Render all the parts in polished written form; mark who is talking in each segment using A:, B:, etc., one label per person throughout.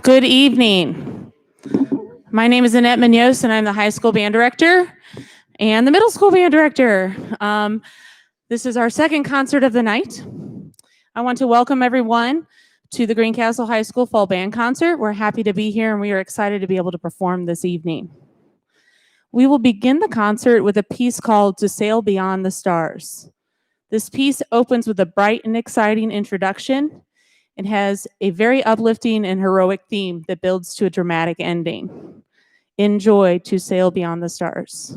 A: Good evening. My name is Annette Munoz, and I'm the high school band director and the middle school band director. This is our second concert of the night. I want to welcome everyone to the Greencastle High School Fall Band Concert. We're happy to be here, and we are excited to be able to perform this evening. We will begin the concert with a piece called To Sail Beyond the Stars. This piece opens with a bright and exciting introduction. It has a very uplifting and heroic theme that builds to a dramatic ending. Enjoy To Sail Beyond the Stars.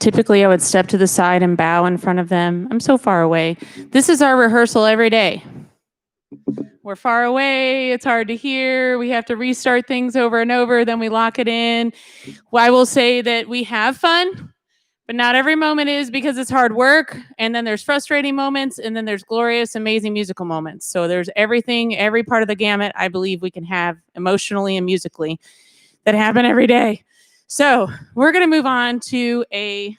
A: Typically, I would step to the side and bow in front of them. I'm so far away. This is our rehearsal every day. We're far away. It's hard to hear. We have to restart things over and over. Then we lock it in. Well, I will say that we have fun, but not every moment is because it's hard work. And then there's frustrating moments. And then there's glorious, amazing musical moments. So there's everything, every part of the gamut I believe we can have emotionally and musically that happen every day. So we're going to move on to a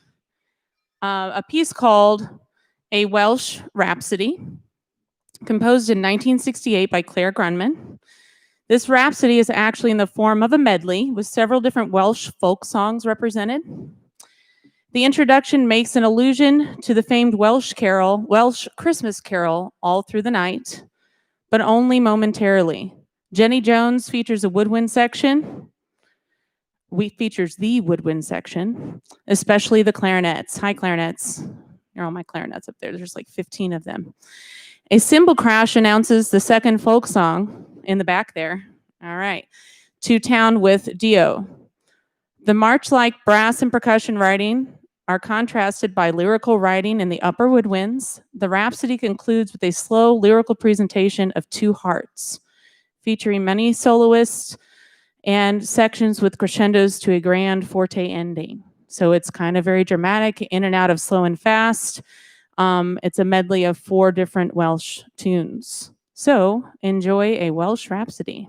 A: piece called A Welsh Rhapsody, composed in 1968 by Claire Grunman. This rhapsody is actually in the form of a medley with several different Welsh folk songs represented. The introduction makes an allusion to the famed Welsh Christmas carol, All Through the Night, but only momentarily. Jenny Jones features a woodwind section. Features the woodwind section, especially the clarinets. Hi, clarinets. Here are all my clarinets up there. There's like 15 of them. A cymbal crash announces the second folk song in the back there. All right. To Town with Dio. The march-like brass and percussion writing are contrasted by lyrical writing in the upper woodwinds. The rhapsody concludes with a slow lyrical presentation of two hearts, featuring many soloists and sections with crescendos to a grand forte ending. So it's kind of very dramatic, in and out of slow and fast. It's a medley of 4 different Welsh tunes. So enjoy A Welsh Rhapsody.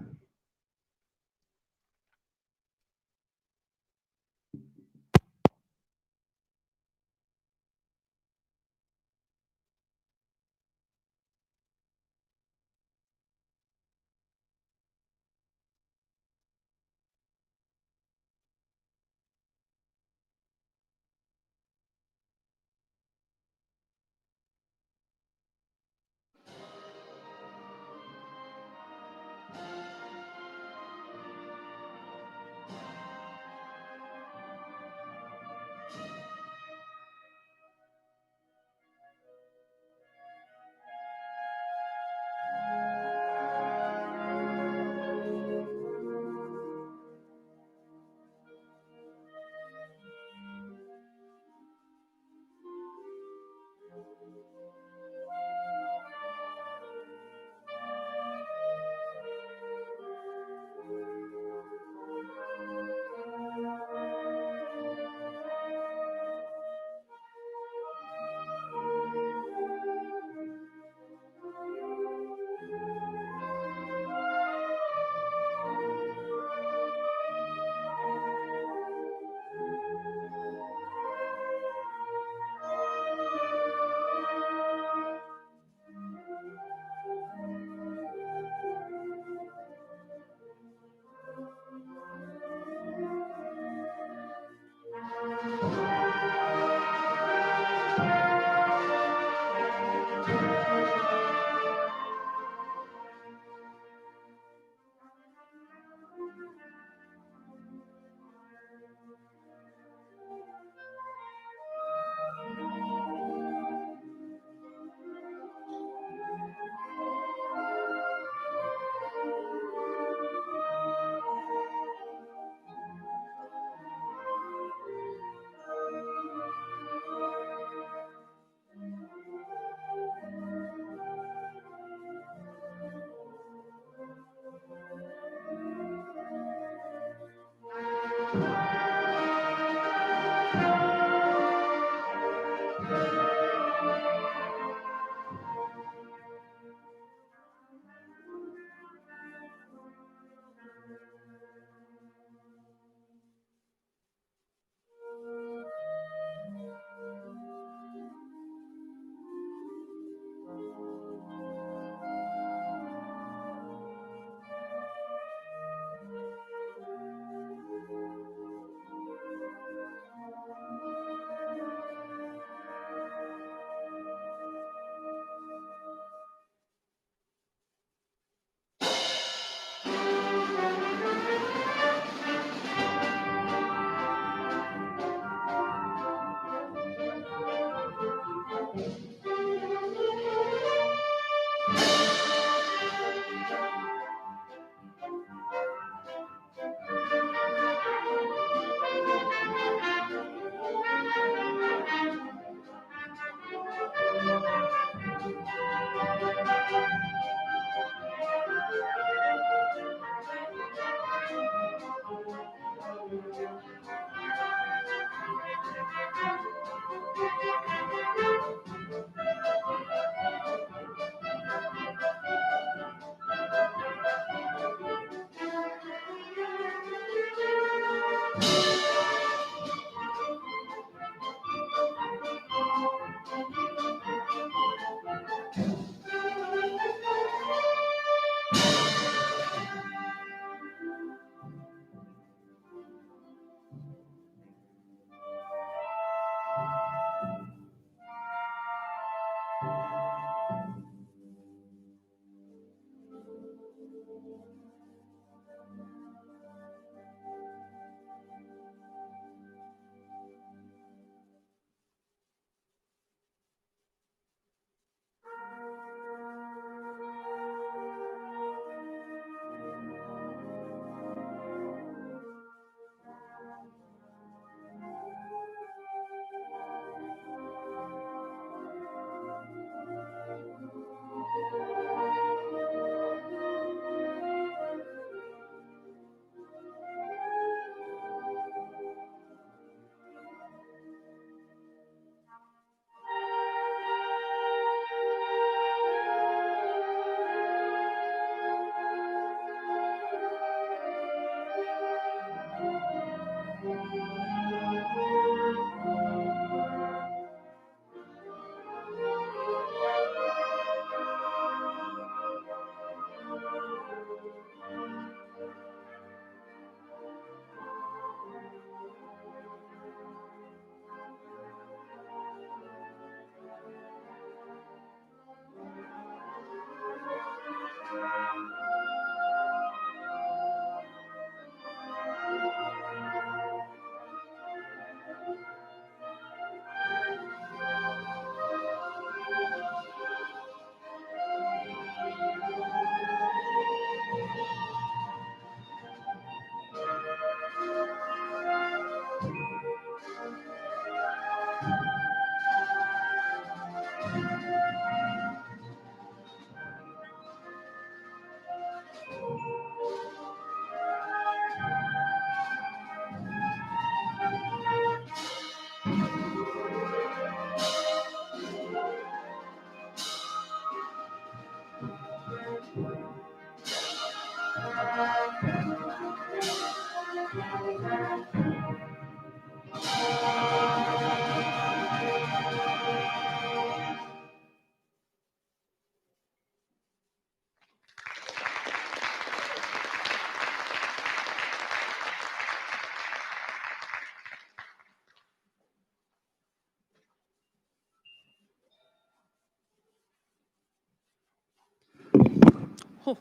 A: Oh,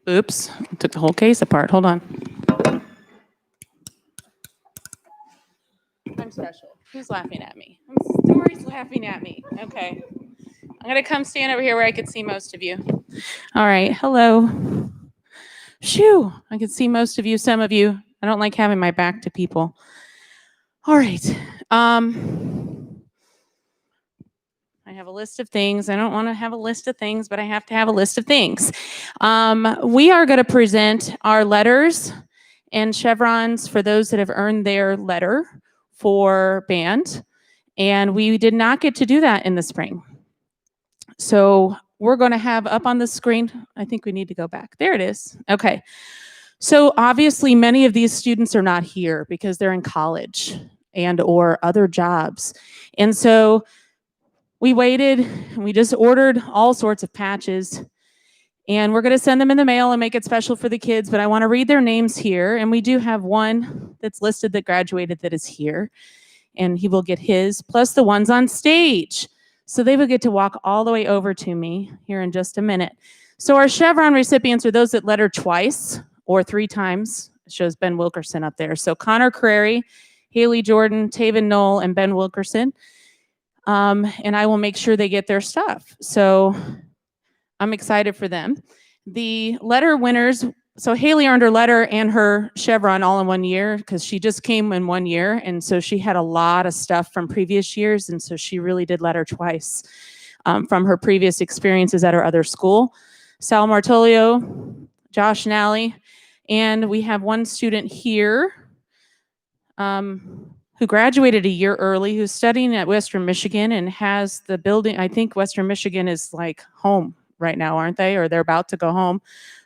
A: oops, I took the whole case apart. Hold on. I'm special. Who's laughing at me? Dory's laughing at me. Okay. I'm going to come stand over here where I can see most of you. All right. Hello. Shoo. I can see most of you, some of you. I don't like having my back to people. All right. I have a list of things. I don't want to have a list of things, but I have to have a list of things. We are going to present our letters and chevrons for those that have earned their letter for band. And we did not get to do that in the spring. So we're going to have up on the screen, I think we need to go back. There it is. Okay. So obviously many of these students are not here because they're in college and or other jobs. And so we waited and we just ordered all sorts of patches and we're going to send them in the mail and make it special for the kids, but I want to read their names here. And we do have one that's listed that graduated that is here, and he will get his, plus the ones on stage. So they will get to walk all the way over to me here in just a minute. So our chevron recipients are those that letter twice or 3 times. It shows Ben Wilkerson up there. So Connor Crary, Haley Jordan, Taven Knoll, and Ben Wilkerson. And I will make sure they get their stuff. So I'm excited for them. The letter winners, so Haley earned her letter and her chevron all in 1 year because she just came in 1 year. And so she had a lot of stuff from previous years. And so she really did letter twice from her previous experiences at her other school. Sal Martolio, Josh Nally, and we have one student here who graduated a year early, who's studying at Western Michigan and has the building. I think Western Michigan is like home right now, aren't they? Or they're about to go home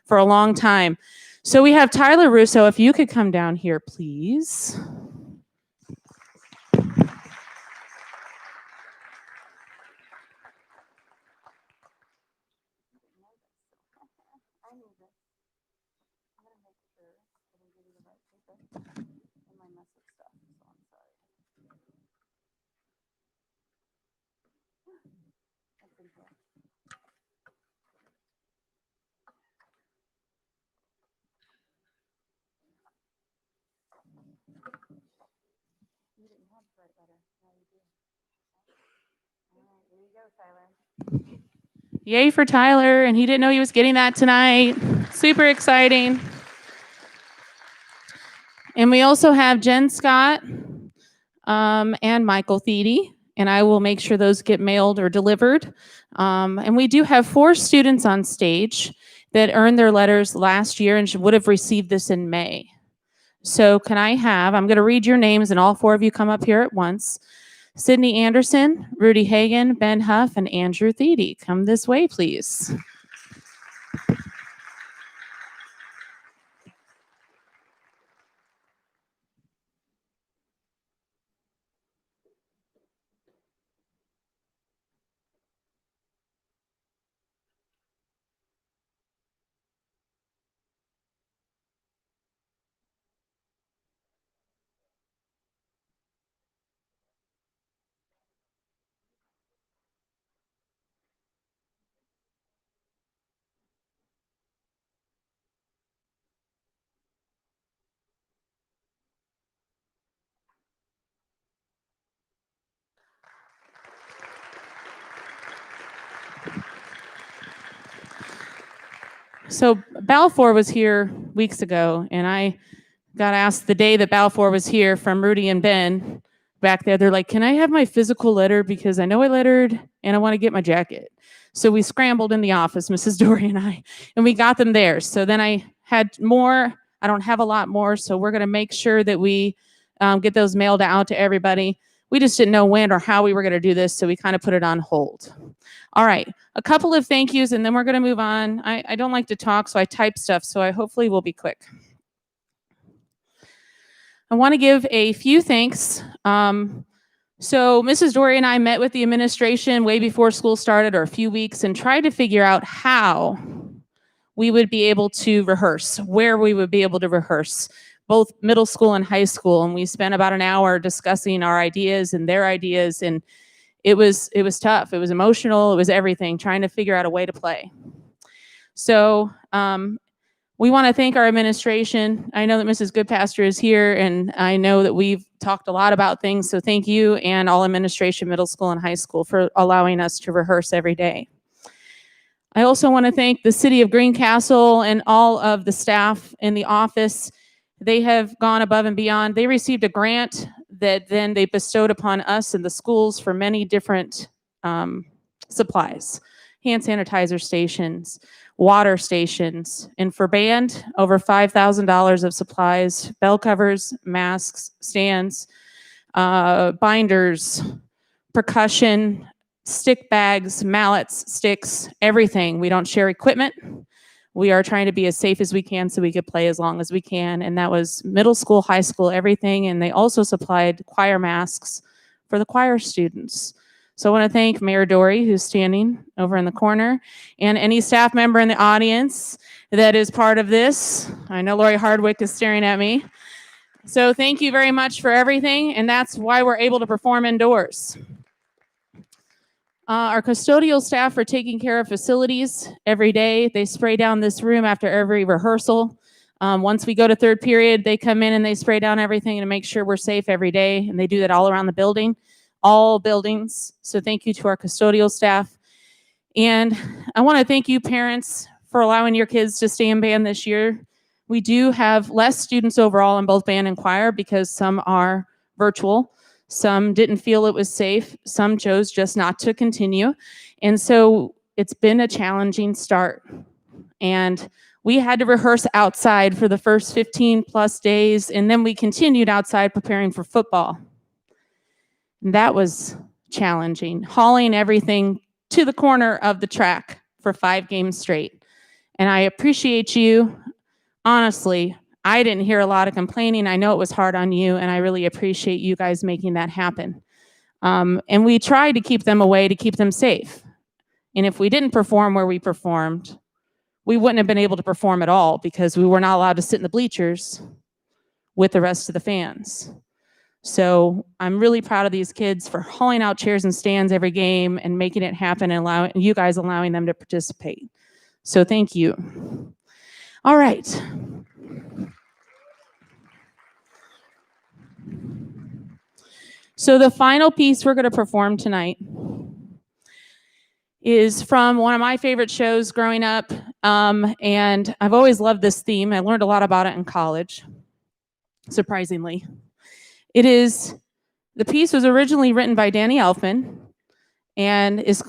A: for a long time. So we have Tyler Russo. If you could come down here, please. Yay for Tyler, and he didn't know he was getting that tonight. Super exciting. And we also have Jen Scott and Michael Thiede, and I will make sure those get mailed or delivered. And we do have 4 students on stage that earned their letters last year and would have received this in May. So can I have, I'm going to read your names and all 4 of you come up here at once. Sydney Anderson, Rudy Hagan, Ben Huff, and Andrew Thiede. Come this way, please. So Balfour was here weeks ago, and I got asked the day that Balfour was here from Rudy and Ben back there. They're like, can I have my physical letter? Because I know I lettered and I want to get my jacket. So we scrambled in the office, Mrs. Dory and I, and we got them there. So then I had more. I don't have a lot more. So we're going to make sure that we get those mailed out to everybody. We just didn't know when or how we were going to do this. So we kind of put it on hold. All right, a couple of thank yous, and then we're going to move on. I don't like to talk, so I type stuff, so I hopefully will be quick. I want to give a few thanks. So Mrs. Dory and I met with the administration way before school started, or a few weeks, and tried to figure out how we would be able to rehearse, where we would be able to rehearse, both middle school and high school. And we spent about an hour discussing our ideas and their ideas, and it was tough. It was emotional. It was everything, trying to figure out a way to play. So we want to thank our administration. I know that Mrs. Goodpasture is here, and I know that we've talked a lot about things. So thank you and all administration, middle school and high school, for allowing us to rehearse every day. I also want to thank the city of Greencastle and all of the staff in the office. They have gone above and beyond. They received a grant that then they bestowed upon us and the schools for many different supplies, hand sanitizer stations, water stations, and for band, over $5,000 of supplies, bell covers, masks, stands, binders, percussion, stick bags, mallets, sticks, everything. We don't share equipment. We are trying to be as safe as we can so we could play as long as we can. And that was middle school, high school, everything. And they also supplied choir masks for the choir students. So I want to thank Mayor Dory, who's standing over in the corner, and any staff member in the audience that is part of this. I know Lori Hardwick is staring at me. So thank you very much for everything. And that's why we're able to perform indoors. Our custodial staff are taking care of facilities every day. They spray down this room after every rehearsal. Once we go to third period, they come in and they spray down everything to make sure we're safe every day. And they do that all around the building, all buildings. So thank you to our custodial staff. And I want to thank you, parents, for allowing your kids to stay in band this year. We do have less students overall in both band and choir because some are virtual. Some didn't feel it was safe. Some chose just not to continue. And so it's been a challenging start. And we had to rehearse outside for the first 15 plus days. And then we continued outside preparing for football. And that was challenging, hauling everything to the corner of the track for 5 games straight. And I appreciate you. Honestly, I didn't hear a lot of complaining. I know it was hard on you, and I really appreciate you guys making that happen. And we tried to keep them away to keep them safe. And if we didn't perform where we performed, we wouldn't have been able to perform at all because we were not allowed to sit in the bleachers with the rest of the fans. So I'm really proud of these kids for hauling out chairs and stands every game and making it happen and allowing them to participate. So thank you. All right. So the final piece we're going to perform tonight is from one of my favorite shows growing up. And I've always loved this theme. I learned a lot about it in college, surprisingly. The piece was originally written by Danny Elfman and is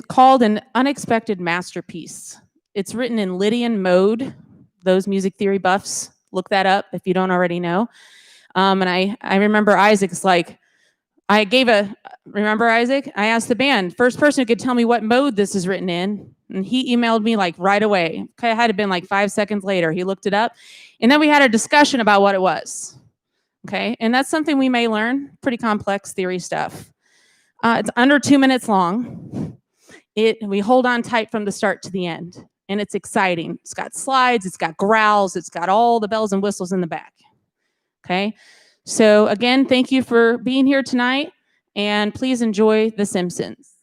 A: called An Unexpected Masterpiece. It's written in Lydian mode. Those music theory buffs, look that up if you don't already know. And I remember Isaac's like, remember Isaac? I asked the band, first person who could tell me what mode this is written in. And he emailed me like right away. It had to been like 5 seconds later. He looked it up. And then we had a discussion about what it was. Okay. And that's something we may learn, pretty complex theory stuff. It's under 2 minutes long. We hold on tight from the start to the end. And it's exciting. It's got slides, it's got growls, it's got all the bells and whistles in the back. Okay. So again, thank you for being here tonight, and please enjoy The Simpsons.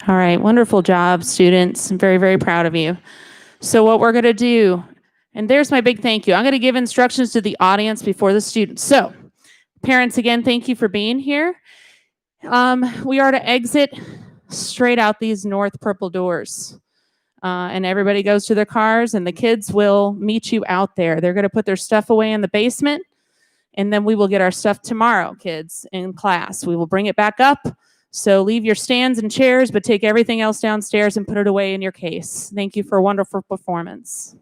A: All right, wonderful job, students. I'm very, very proud of you. So what we're going to do, and there's my big thank you. I'm going to give instructions to the audience before the students. So parents, again, thank you for being here. We are to exit straight out these north purple doors. And everybody goes to their cars, and the kids will meet you out there. They're going to put their stuff away in the basement, and then we will get our stuff tomorrow, kids, in class. We will bring it back up. So leave your stands and chairs, but take everything else downstairs and put it away in your case. Thank you for a wonderful performance.